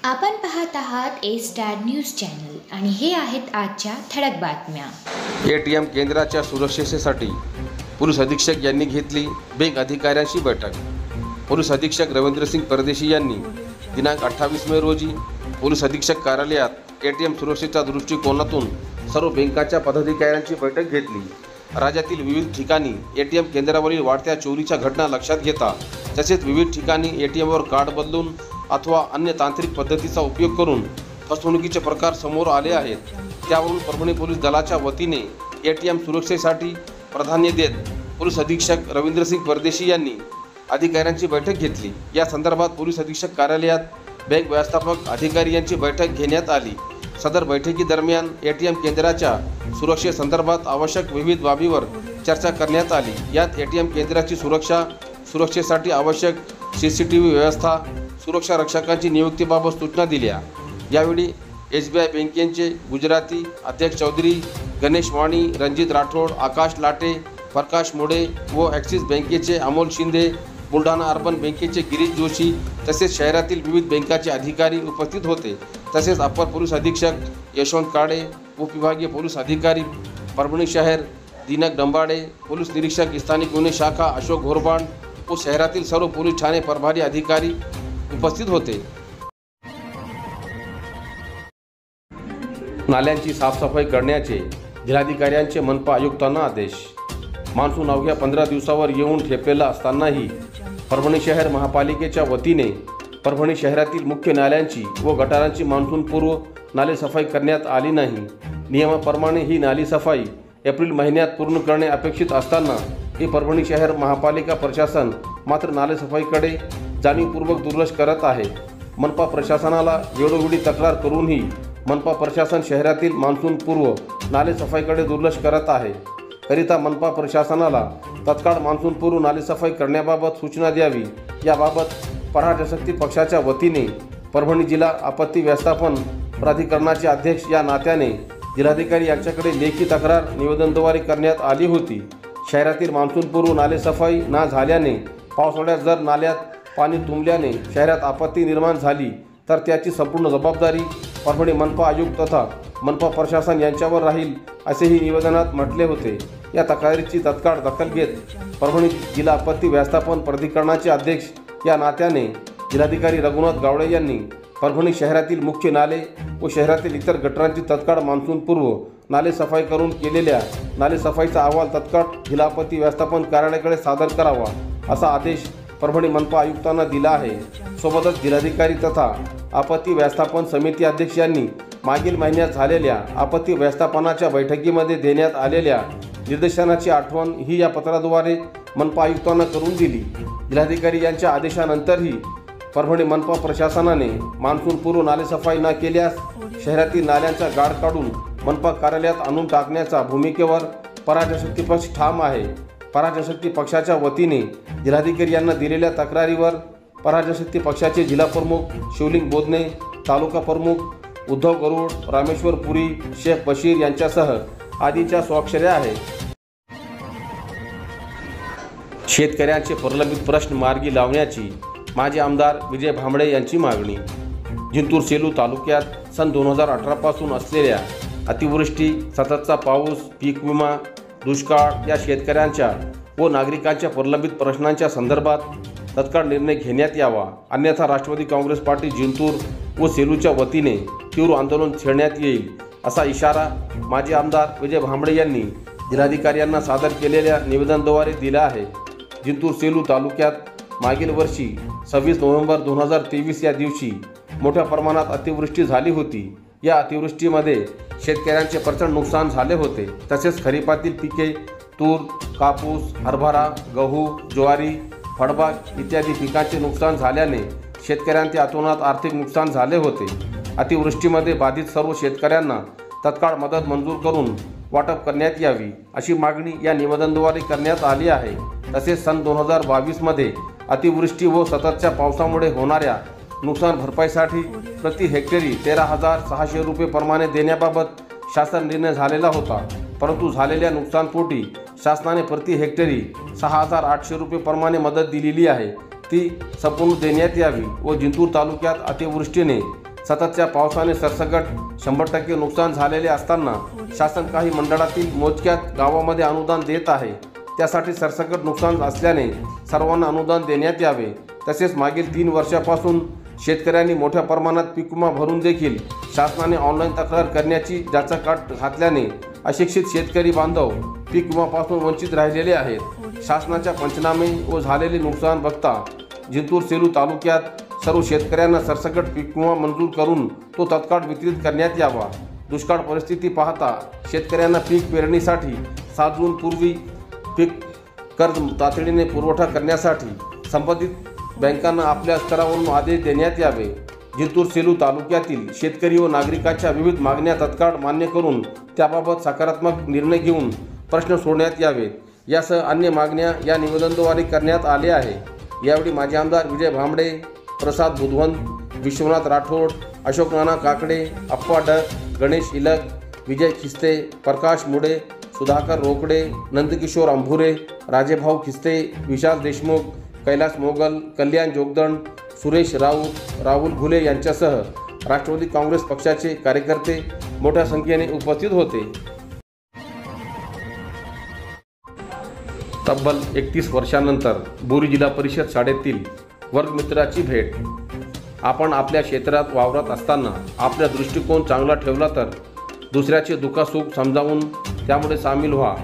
आपण पाहत आहात ए स्टार न्यूज चॅनल आणि हे आहेत आजच्या ठळक बातम्या। एटीएम केंद्राच्या सुरक्षेसाठी पोलीस अधीक्षक यांनी घेतली बँक अधिकाऱ्यांची बैठक। पोलीस अधीक्षक रवींद्रसिंग परदेशी यांनी दिनांक 28 मे रोजी पोलीस अधीक्षक कार्यालयात एटीएम सुरक्षेच्या दृष्टिकोनातून सर्व बँकांच्या पदाधिकाऱ्यांची बैठक घेतली। राज्यातील विविध ठिकाणी एटीएम केंद्रावरील वाढत्या चोरीच्या घटना लक्षात घेता तसेच विविध ठिकाणी एटीएमवर कार्ड बदलून अथवा अन्य तांत्रिक पद्धतीचा उपयोग करून फसवणुकीचे प्रकार समोर आले आहेत। त्यावरून परभणी पोलीस दलाच्या वतीने एटीएम सुरक्षेसाठी प्राधान्य देत पोलीस अधीक्षक रवींद्रसिंग परदेशी यांनी अधिकाऱ्यांची बैठक घेतली। या संदर्भात पोलीस अधीक्षक कार्यालयात बँक व्यवस्थापक अधिकारी यांची बैठक घेण्यात आली। सदर बैठकीदरम्यान एटीएम केंद्राच्या सुरक्षेसंदर्भात आवश्यक विविध बाबीवर चर्चा करण्यात आली। यात एटीएम केंद्राची सुरक्षेसाठी आवश्यक सीसीटीव्ही व्यवस्था, सुरक्षा रक्षकांची नियुक्तीबाबत सूचना दिल्या। यावेळी SBI बँकेचे गुजराती अध्यक्ष चौधरी गणेश वाणी, रणजित राठोड, आकाश लाटे, प्रकाश मोडे व ॲक्सिस बँकेचे अमोल शिंदे, बुलढाणा अर्बन बँकेचे गिरीश जोशी तसेच शहरातील विविध बँकांचे अधिकारी उपस्थित होते। तसेच अपर पोलीस अधीक्षक यशवंत काळे, उपविभागीय पोलीस अधिकारी परभणी शहर दिनक डंबाडे, पोलीस निरीक्षक स्थानिक गुन्हे शाखा अशोक घोरबाण व शहरातील सर्व पोलीस ठाणे प्रभारी अधिकारी उपस्थित होते। नाल्यांची साफसफाई करण्याचे जिल्हाधिकाऱ्यांचे मनपा आयुक्तांना आदेश। मान्सून अवघ्या 15 दिवसावर येऊन ठेपलेला असतानाही परभणी शहर महापालिकेच्या वतीने परभणी शहरातील मुख्य नाल्यांची व गटारांची मान्सूनपूर्व नालेसफाई करण्यात आली नाही। नियमाप्रमाणे ही नाली सफाई एप्रिल महिन्यात पूर्ण करणे अपेक्षित असताना ही परभणी शहर महापालिका प्रशासन मात्र नालेसफाईकडे जाणीवपूर्वक दुर्लक्ष करत आहे। मनपा प्रशासनाला वेळोवेळी तक्रार करूनही मनपा प्रशासन शहरातील मान्सूनपूर्व नालेसफाईकडे दुर्लक्ष करत आहे। करिता मनपा प्रशासनाला तत्काळ मान्सूनपूर्व नालेसफाई करण्याबाबत सूचना द्यावी। याबाबत पराजशक्ती पक्षाच्या वतीने परभणी जिल्हा आपत्ती व्यवस्थापन प्राधिकरणाचे अध्यक्ष या नात्याने जिल्हाधिकारी यांच्याकडे लेखी तक्रार निवेदनद्वारे करण्यात आली होती। शहरातील मान्सूनपूर्व नालेसफाई न झाल्याने पावसाळ्यात जर नाल्यात पाणी तुंबल्याने शहरात आपत्ती निर्माण झाली तर त्याची संपूर्ण जबाबदारी परभणी मनपा आयुक्त तथा मनपा प्रशासन यांच्यावर राहील असेही निवेदनात म्हटले होते। या तक्रारीची तत्काळ दखल घेत परभणी जिल्हा आपत्ती व्यवस्थापन प्राधिकरणाचे अध्यक्ष या नात्याने जिल्हाधिकारी रघुनाथ गावडे यांनी परभणी शहरातील मुख्य नाले व शहरातील इतर गटारांची तत्काळ मान्सूनपूर्व नालेसफाई करून केलेल्या नालेसफाईचा अहवाल तत्काळ जिल्हा आपत्ती व्यवस्थापन कार्यालयाकडे सादर करावा असा आदेश परभणी मनपा आयुक्तांना दिला आहे। सोबतच जिल्हाधिकारी तथा आपत्ती व्यवस्थापन समिती अध्यक्ष यांनी मागील महिन्यात झालेल्या आपत्ती व्यवस्थापनाच्या बैठकीमध्ये देण्यात आलेल्या निर्देशनाची आठवण ही या पत्राद्वारे मनपा आयुक्तांना करून दिली। जिल्हाधिकारी यांच्या आदेशानंतरही परभणी मनपा प्रशासनाने मान्सूनपूर्व नालेसफाई न केल्यास शहरातील नाल्यांचा गाळ काढून मनपा कार्यालयात आणून टाकण्याच्या भूमिकेवर पराजशक्ती पक्ष ठाम आहे। पराजशक्ती पक्षाच्या वतीने जिल्हाधिकारी यांना दिलेल्या तक्रारीवर पराजशक्ती पक्षाचे जिल्हा प्रमुख शिवलिंग बोधने, तालुका प्रमुख उद्धव गरुड, रामेश्वर पुरी, शेख बशीर यांच्यासह आदींच्या स्वाक्षऱ्या आहेत। शेतकऱ्यांचे प्रलंबित प्रश्न मार्गी लावण्याची माजी आमदार विजय भांबळे यांची मागणी। जिंतूर सेलू तालुक्यात सन 2018 पासून असलेल्या अतिवृष्टी, सततचा पाऊस, पीक विमा, दुष्काळ या शेतकऱ्यांच्या व नागरिकांच्या प्रलंबित प्रश्नांच्या संदर्भात तत्काळ निर्णय घेण्यात यावा, अन्यथा राष्ट्रवादी काँग्रेस पार्टी जिंतूर व सेलूच्या वतीने तीव्र आंदोलन छेडण्यात येईल असा इशारा माजी आमदार विजय भांबळे यांनी जिल्हाधिकारी यांना सादर केलेल्या निवेदनाद्वारे दिला आहे। जिंतूर सेलू तालुक्यात मागील वर्षी 26 नोव्हेंबर 2023 या दिवशी मोठ्या प्रमाणात अतिवृष्टी झाली होती। या अतिवृष्टीमध्ये शेतकऱ्यांचे प्रचंड नुकसान झाले होते। तसेच खरीपातील पिके तूर, कापूस, हरभरा, गहू, ज्वारी, फळबाग इत्यादी पिकांचे नुकसान झाल्याने शेतकऱ्यांचे अतोनात आर्थिक नुकसान झाले होते। अतिवृष्टीमध्ये बाधित सर्व शेतकऱ्यांना तत्काळ मदत मंजूर करून वाटप करण्यात यावी अशी मागणी या निवेदनाद्वारे करण्यात आली आहे। तसेच सन 2022 मध्ये अतिवृष्टी व सततच्या पावसामुळे होणाऱ्या नुकसान भरपाईसाठी प्रति हेक्टरी 13,600 रुपये प्रमाणे देण्याबाबत शासन निर्णय झालेला होता, परंतु झालेल्या नुकसानपोटी शासनाने प्रति हेक्टरी 6,800 रुपये प्रमाणे मदत दिलेली आहे, ती संपूर्ण देण्यात यावी व जिंतूर तालुक्यात अतिवृष्टीने सततच्या पावसाने सरसकट 100% नुकसान झालेले असताना शासन काही मंडळातील मोजक्याच गावामध्ये अनुदान देत आहे। त्यासाठी सरसकट नुकसान असल्याने सर्वांना अनुदान देण्यात यावे। तसेच मागील 3 वर्षापासून शेतकऱ्यांनी मोठ्या प्रमाणात पीक विमा भरून देखील शासनाने ऑनलाईन तक्रार करण्याची जाचकाट घातल्याने अशिक्षित शेतकरी बांधव पीक विमापासून वंचित राहिलेले आहेत। शासनाच्या पंचनामे व झालेले नुकसान बघता जिंतूर सेलू तालुक्यात सर्व शेतकऱ्यांना सरसकट पीक विमा मंजूर करून तो तत्काळ वितरित करण्यात यावा। दुष्काळ परिस्थिती पाहता शेतकऱ्यांना पीक पेरणीसाठी 7 जून पूर्वी पीक कर्ज तातडीने पुरवठा करण्यासाठी संबंधित बँकांना आपल्या स्तरावरून आदेश देण्यात यावे। जिंतूर सेलू तालुक्यातील शेतकरी व नागरिकांच्या विविध मागण्या तत्काळ मान्य करून त्याबाबत सकारात्मक निर्णय घेऊन प्रश्न सोडण्यात यावेत। यासह अन्य मागण्या या निवेदनाद्वारे करण्यात आले आहे। यावेळी माजी आमदार विजय भांबडे, प्रसाद बुधवंत, विश्वनाथ राठोड, अशोक नाना काकडे, अप्पा डक, गणेश इलक, विजय खिस्ते, प्रकाश मुडे, सुधाकर रोकडे, नंदकिशोर अंभुरे, राजेभाऊ खिस्ते, विशाल देशमुख, कैलास मोगल, कल्याण जोगदंड, सुरेश राऊत, राहुल घुले यांच्यासह राष्ट्रवादी काँग्रेस पक्षाचे कार्यकर्ते मोठ्या संख्येने उपस्थित होते। तब्बल 31 वर्षांनंतर बोरी जिल्हा परिषद शाळेतील वर्गमित्राची भेट। आपण आपल्या क्षेत्रात वावरत असताना आपला दृष्टिकोन चांगला ठेवला तर दुसऱ्याचे दुःखसुख समजावून त्यामुळे सामील व्हा।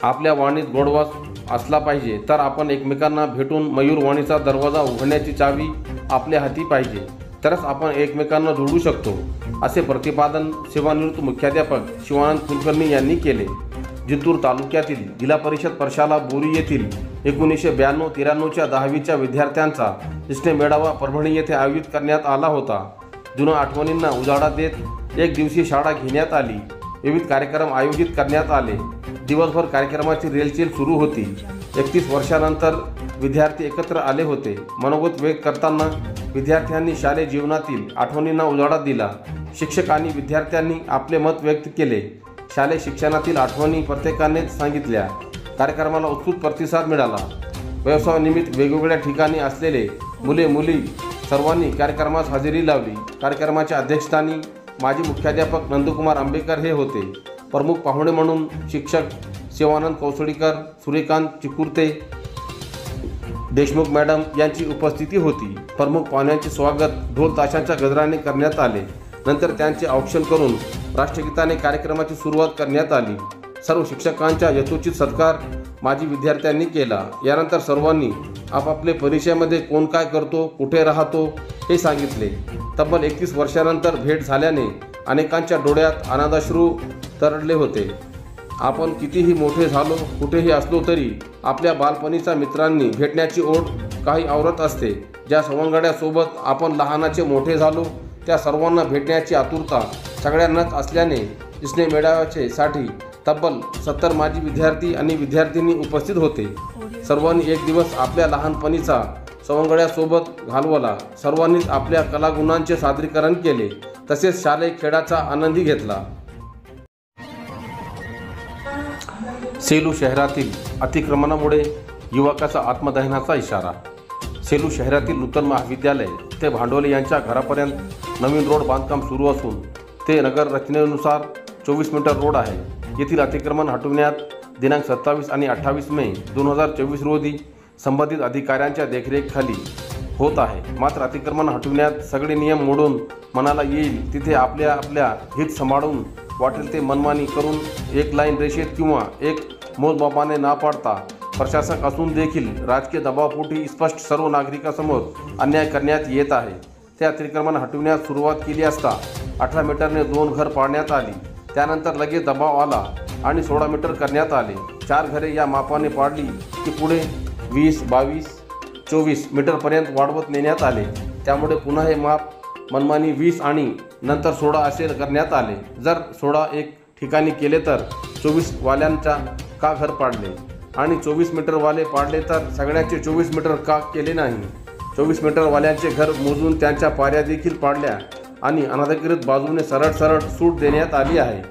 आपल्या वाणीत गोडवा असला पाहिजे तर आपण एकमेकांना भेटून मयूरवाणीचा दरवाजा उघडण्याची चावी आपल्या हाती पाहिजे, तरच आपण एकमेकांना जोडू शकतो, असे प्रतिपादन सेवानिवृत्त मुख्याध्यापक शिवानंद कुलकर्णी यांनी केले। जिंतूर तालुक्यातील जिल्हा परिषद प्रशाला बोरी येथील 1992-93च्या 10वीच्या विद्यार्थ्यांचा स्नेह मेळावा परभणी येथे आयोजित करण्यात आला होता। जुन्या आठवणींना उजाळा देत एक दिवसीय शाळा घेण्यात आली। विविध कार्यक्रम आयोजित करण्यात आले। दिवसभर कार्यक्रमाची रेलचेल सुरू होती। 31 वर्षानंतर विद्यार्थी एकत्र आले होते। मनोगत व्यक्त करताना विद्यार्थ्यांनी शालेय जीवनातील आठवणींना उजाळा दिला। शिक्षक आणि विद्यार्थ्यांनी आपले मत व्यक्त केले। शालेय शिक्षणातील आठवणी प्रत्येकाने सांगितल्या। कार्यक्रमाला उत्स्फूर्त प्रतिसाद मिळाला। व्यवसायानिमित्त वेगवेगळ्या ठिकाणी असलेले मुले मुली सर्वांनी कार्यक्रमास हजेरी लावली। कार्यक्रमाच्या अध्यक्षस्थानी माजी मुख्याध्यापक नंदकुमार आंबेकर हे होते। प्रमुख पाहुणे म्हणून शिक्षक शिवानंद कौसडीकर, सूर्यकांत चिकुर्ते, देशमुख मॅडम यांची उपस्थिती होती। प्रमुख पाहुण्यांचे स्वागत ढोल ताशांच्या गजराने करण्यात आले। नंतर त्यांचे औक्षण करून राष्ट्रगीताने कार्यक्रमाची सुरुवात करण्यात आली। सर्व शिक्षकांचा यथोचित सत्कार माजी विद्यार्थ्यांनी केला। यानंतर सर्वांनी आपापले परिचयामध्ये कोण काय करतो, कुठे राहतो हे सांगितले। तब्बल 31 वर्षानंतर भेट झाल्याने अनेकांच्या डोळ्यात आनंदाश्रू तरळले होते। आपण कितीही मोठे झालो, कुठेही असलो तरी आपल्या बालपणीच्या मित्रांनी भेटण्याची ओढ काही आवरत असते। ज्या सवंगड्यासोबत आपण लहानाचे मोठे झालो त्या सर्वांना भेटण्याची आतुरता सगळ्यांनाच असल्याने स्नेह मेळाव्याचे साठी तब्बल 70 माजी विद्यार्थी आणि विद्यार्थिनी उपस्थित होते। सर्वांनी एक दिवस आपल्या लहानपणीचा सवंगड्यासोबत घालवला। सर्वांनीच आपल्या कलागुणांचे सादरीकरण केले, तसेच शालेय खेळाचा आनंदही घेतला। सेलू शहरातील अतिक्रमणामुळे युवकाचा आत्मदहनाचा इशारा। सेलू शहरातील नूतन महाविद्यालय ते भांडवले यांच्या घरापर्यंत नवीन रोड बांधकाम सुरू असून ते नगर रचनेनुसार 24 मीटर रोड आहे। येथील अतिक्रमण हटविण्यात दिनांक 27 आणि 28 मे 2024 रोजी संबंधित अधिकाऱ्यांच्या देखरेखीखाली होत आहे। मात्र अतिक्रमण हटविण्यात सगळे नियम मोडून मनाला येईल तिथे आपल्या हित सांभाळून वाटेल ते मनमानी करून एक लाईन रेषेत किंवा एक मोजमापाने न पाडता प्रशासक असून देखील राजकीय दबावापोटी स्पष्ट सर्व नागरिकांसमोर अन्याय करण्यात येत आहे। त्या अतिक्रमण हटविण्यास सुरुवात केली असता 18 मीटरने 2 घर पाडण्यात आली। त्यानंतर लगेच दबाव आला आणि 16 मीटर करण्यात आले। 4 घरे या मापाने पाडली की पुढे 20, 22, 24 मीटरपर्यंत वाढवत नेण्यात आले। त्यामुळे पुन्हा हे माप मनमानी 20 आणि नंतर 16 असे करण्यात आले। जर 16 एक ठिकाणी केले तर 24 वाल्यांचा का घर पाडले आणि 24 मीटरवाले पाडले तर सगळ्यांचे 24 मीटर का केले नाही। 24 मीटरवाल्यांचे घर मोजून त्यांच्या पाऱ्या देखील पाडल्या आणि अनधिकृत बाजूने सरळ सूट देण्यात आली आहे।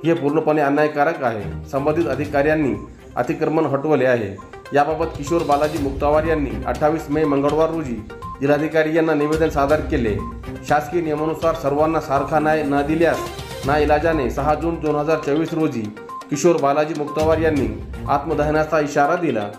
हे पूर्णपणे अन्यायकारक आहे। संबंधित अधिकाऱ्यांनी अतिक्रमण हटवले आहे। याबाबत किशोर बालाजी मुक्तावार यांनी 28 मे मंगळवार रोजी जिल्हाधिकारी यांना निवेदन सादर केले. शासकीय नियमानुसार सर्वांना सारखा न्याय न दिल्यास नाईलाजाने 6 जून 2024 रोजी किशोर बालाजी मुक्तावार यांनी आत्मदहनाचा इशारा दिला.